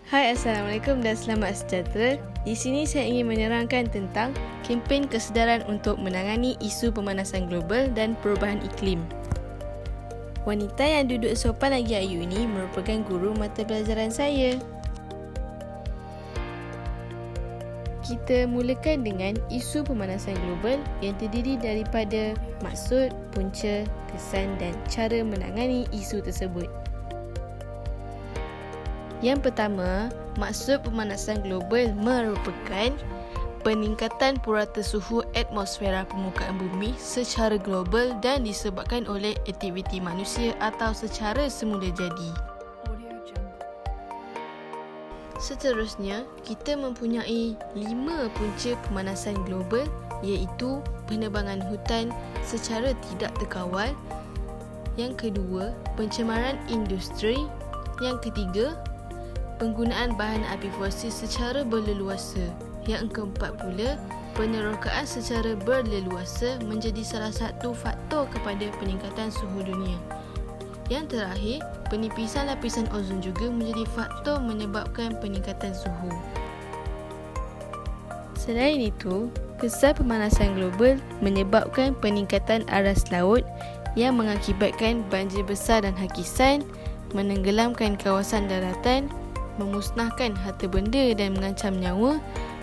Hai, Assalamualaikum dan selamat sejahtera. Di sini saya ingin menerangkan tentang kempen kesedaran untuk menangani isu pemanasan global dan perubahan iklim. Wanita yang duduk sopan lagi ayu ini merupakan guru mata pelajaran saya. Kita mulakan dengan isu pemanasan global yang terdiri daripada maksud, punca, kesan dan cara menangani isu tersebut. Yang pertama, maksud pemanasan global merupakan peningkatan purata suhu atmosfera permukaan bumi secara global dan disebabkan oleh aktiviti manusia atau secara semula jadi. Seterusnya, kita mempunyai 5 punca pemanasan global iaitu penebangan hutan secara tidak terkawal. Yang kedua, pencemaran industri. Yang ketiga, penggunaan bahan api fosil secara berleluasa. Yang keempat pula, penerokaan secara berleluasa menjadi salah satu faktor kepada peningkatan suhu dunia. Yang terakhir, penipisan lapisan ozon juga menjadi faktor menyebabkan peningkatan suhu. Selain itu, kesan pemanasan global menyebabkan peningkatan aras laut yang mengakibatkan banjir besar dan hakisan, menenggelamkan kawasan daratan, memusnahkan harta benda dan mengancam nyawa,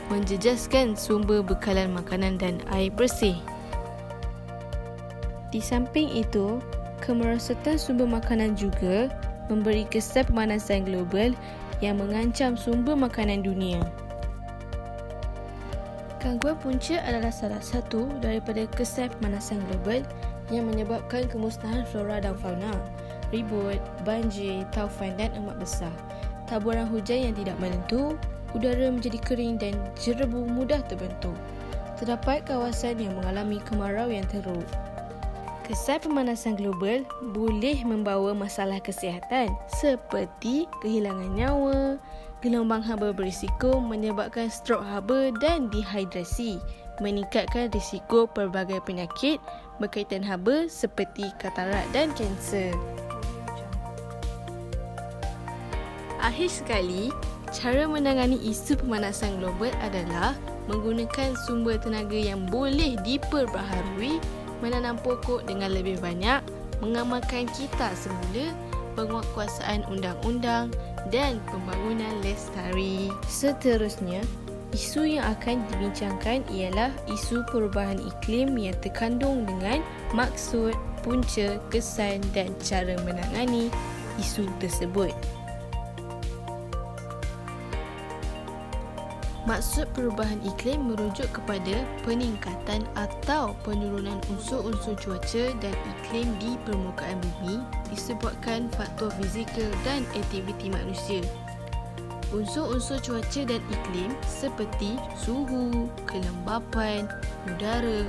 menjejaskan sumber bekalan makanan dan air bersih. Di samping itu, kemerosotan sumber makanan juga memberi kesan pemanasan global yang mengancam sumber makanan dunia. Gangguan punca adalah salah satu daripada kesan pemanasan global yang menyebabkan kemusnahan flora dan fauna, ribut, banjir, taufan dan ombak besar, taburan hujan yang tidak menentu, udara menjadi kering dan jerebu mudah terbentuk. Terdapat kawasan yang mengalami kemarau yang teruk. Kesan pemanasan global boleh membawa masalah kesihatan seperti kehilangan nyawa, gelombang haba berisiko menyebabkan strok haba dan dehidrasi, meningkatkan risiko pelbagai penyakit berkaitan haba seperti katarak dan kanser. Akhir sekali, cara menangani isu pemanasan global adalah menggunakan sumber tenaga yang boleh diperbaharui, menanam pokok dengan lebih banyak, mengamalkan kitab semula, penguatkuasaan undang-undang dan pembangunan lestari. Seterusnya, isu yang akan dibincangkan ialah isu perubahan iklim yang terkandung dengan maksud, punca, kesan dan cara menangani isu tersebut. Maksud perubahan iklim merujuk kepada peningkatan atau penurunan unsur-unsur cuaca dan iklim di permukaan bumi disebabkan faktor fizikal dan aktiviti manusia. Unsur-unsur cuaca dan iklim seperti suhu, kelembapan, udara,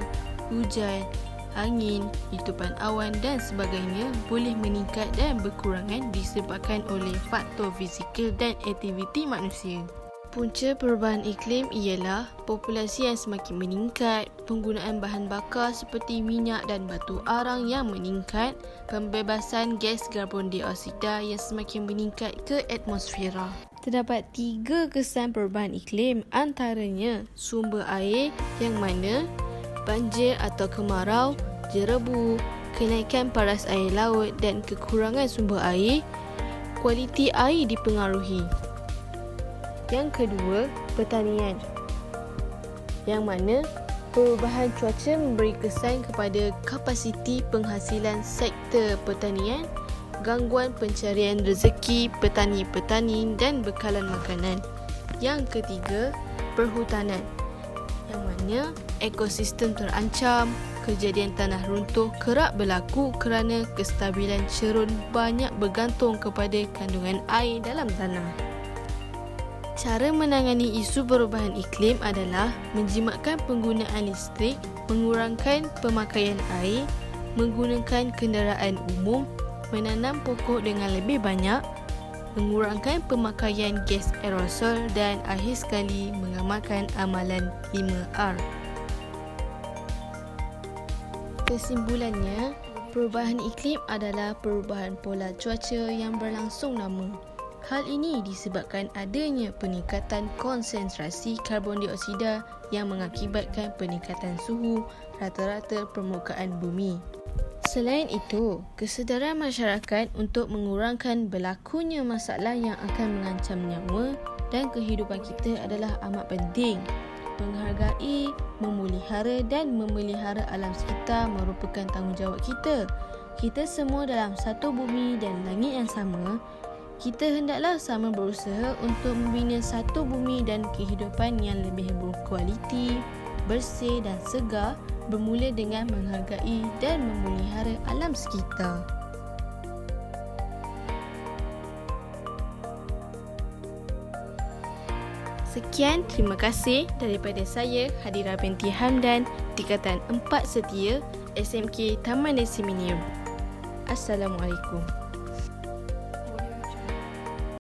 hujan, angin, letupan awan dan sebagainya boleh meningkat dan berkurangan disebabkan oleh faktor fizikal dan aktiviti manusia. Punca perubahan iklim ialah populasi yang semakin meningkat, penggunaan bahan bakar seperti minyak dan batu arang yang meningkat, pembebasan gas karbon dioksida yang semakin meningkat ke atmosfera. Terdapat 3 kesan perubahan iklim, antaranya sumber air yang mana banjir atau kemarau, jerebu, kenaikan paras air laut dan kekurangan sumber air. Kualiti air dipengaruhi. Yang kedua, pertanian, yang mana perubahan cuaca memberi kesan kepada kapasiti penghasilan sektor pertanian, gangguan pencarian rezeki petani-petani dan bekalan makanan. Yang ketiga, perhutanan, yang mana ekosistem terancam, kejadian tanah runtuh kerap berlaku kerana kestabilan cerun banyak bergantung kepada kandungan air dalam tanah. Cara menangani isu perubahan iklim adalah menjimatkan penggunaan listrik, mengurangkan pemakaian air, menggunakan kenderaan umum, menanam pokok dengan lebih banyak, mengurangkan pemakaian gas aerosol dan akhir sekali mengamalkan amalan 5R. Kesimpulannya, perubahan iklim adalah perubahan pola cuaca yang berlangsung lama. Hal ini disebabkan adanya peningkatan konsentrasi karbon dioksida yang mengakibatkan peningkatan suhu rata-rata permukaan bumi. Selain itu, kesedaran masyarakat untuk mengurangkan berlakunya masalah yang akan mengancam nyawa dan kehidupan kita adalah amat penting. Menghargai, memelihara dan memelihara alam sekitar merupakan tanggungjawab kita. Kita semua dalam satu bumi dan langit yang sama. Kita hendaklah sama berusaha untuk membina satu bumi dan kehidupan yang lebih berkualiti, bersih dan segar, bermula dengan menghargai dan memelihara alam sekitar. Sekian, terima kasih daripada saya, Hadira binti Hamdan, Tingkatan 4 Setia, SMK Taman Deseminium. Assalamualaikum.